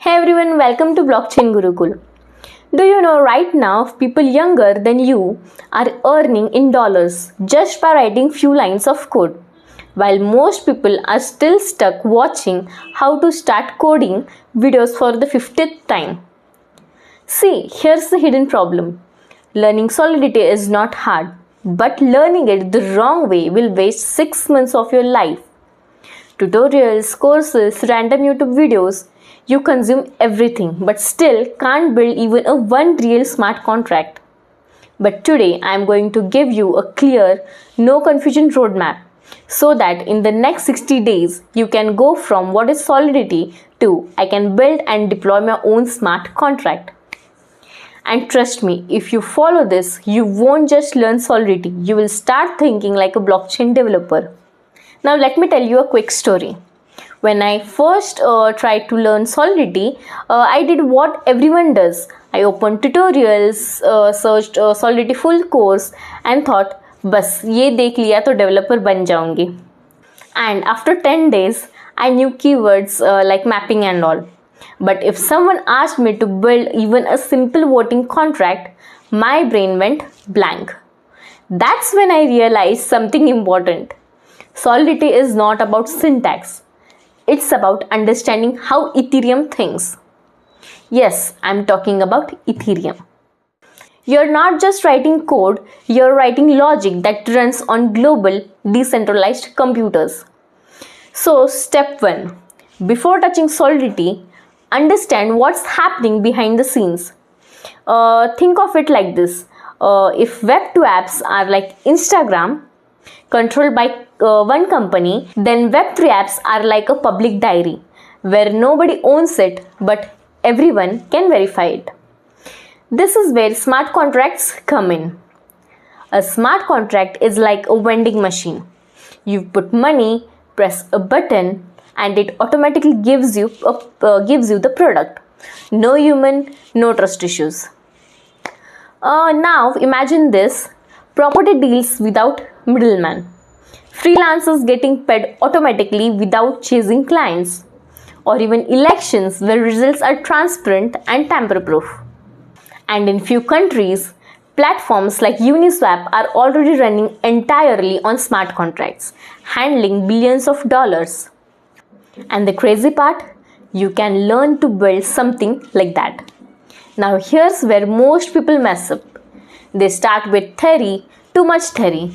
Hey everyone, welcome to Blockchain Gurukul. Do you know right now people younger than you are earning in dollars just by writing few lines of code, while most people are still stuck watching how to start coding videos for the 50th time. See, here's the hidden problem. Learning Solidity is not hard, but learning it the wrong way will waste 6 months of your life. Tutorials, courses, random YouTube videos, you consume everything but still can't build even a one real smart contract. But today I am going to give you a clear, no confusion roadmap so that in the next 60 days you can go from what is Solidity to I can build and deploy my own smart contract. And trust me, if you follow this, you won't just learn Solidity, you will start thinking like a blockchain developer. Now let me tell you a quick story. When I first tried to learn Solidity, I did what everyone does. I opened tutorials, searched Solidity full course and thought, बस ये देख लिया तो developer बन जाऊंगी. And after 10 days, I knew keywords like mapping and all. But if someone asked me to build even a simple voting contract, my brain went blank. That's when I realized something important. Solidity is not about syntax. It's about understanding how Ethereum thinks. Yes, I'm talking about Ethereum. You're not just writing code, you're writing logic that runs on global, decentralized computers. So, step 1. Before touching Solidity, understand what's happening behind the scenes. Think of it like this. If Web 2 apps are like Instagram, controlled by one company, then Web3 apps are like a public diary where nobody owns it but everyone can verify it. This is where smart contracts come in. A smart contract is like a vending machine. You put money, press a button, and it automatically gives you the product. No human, no trust issues. Now imagine this: property deals without middleman. Freelancers getting paid automatically without chasing clients, or even elections where results are transparent and tamper-proof. And in few countries, platforms like Uniswap are already running entirely on smart contracts, handling billions of dollars. And the crazy part, you can learn to build something like that. Now here's where most people mess up. They start with theory, too much theory.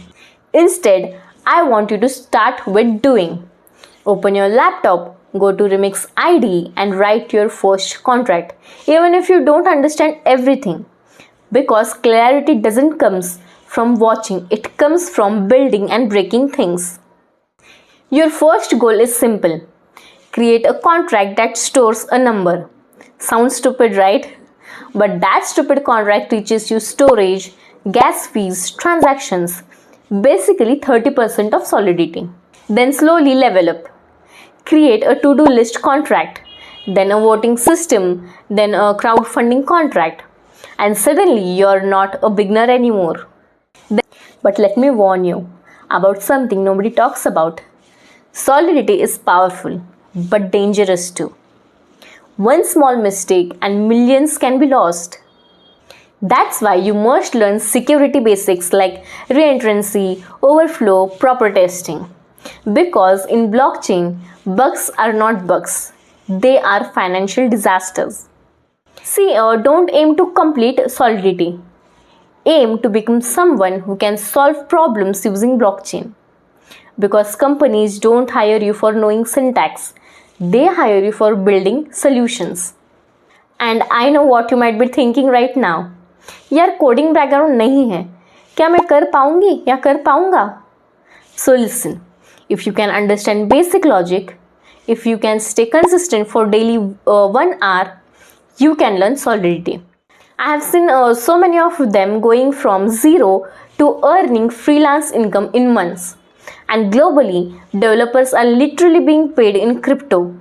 Instead, I want you to start with doing. Open your laptop, go to Remix ID and write your first contract, even if you don't understand everything. Because clarity doesn't come from watching, it comes from building and breaking things. Your first goal is simple. Create a contract that stores a number. Sounds stupid, right? But that stupid contract teaches you storage, gas fees, transactions. Basically 30% of Solidity. Then slowly level up. Create a to-do list contract, then a voting system, then a crowdfunding contract. And suddenly you're not a beginner anymore. But let me warn you about something nobody talks about. Solidity is powerful, but dangerous too. One small mistake and millions can be lost. That's why you must learn security basics like reentrancy, overflow, proper testing. Because in blockchain, bugs are not bugs. They are financial disasters. See, don't aim to complete Solidity. Aim to become someone who can solve problems using blockchain. Because companies don't hire you for knowing syntax. They hire you for building solutions. And I know what you might be thinking right now. यार coding background नहीं है, क्या मैं कर पाऊंगी या कर पाऊंगा? So listen, if you can understand basic logic, if you can stay consistent for daily 1 hour, you can learn Solidity. I have seen so many of them going from zero to earning freelance income in months. And globally, developers are literally being paid in crypto,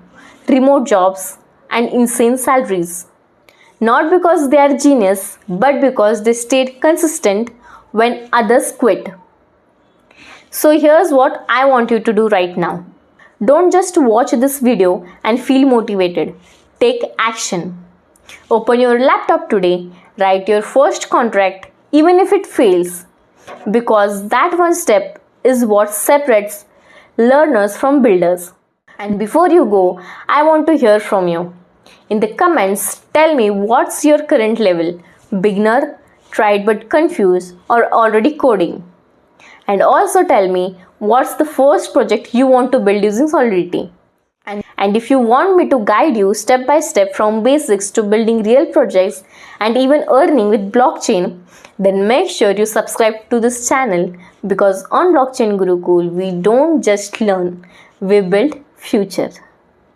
remote jobs, and insane salaries. Not because they are genius, but because they stayed consistent when others quit. So here's what I want you to do right now. Don't just watch this video and feel motivated. Take action. Open your laptop today, write your first contract, even if it fails, because that one step is what separates learners from builders. And before you go, I want to hear from you. In the comments, tell me what's your current level: beginner, tried but confused, or already coding. And also tell me what's the first project you want to build using Solidity. And if you want me to guide you step by step from basics to building real projects and even earning with blockchain, then make sure you subscribe to this channel, because on Blockchain Gurukul we don't just learn, we build future.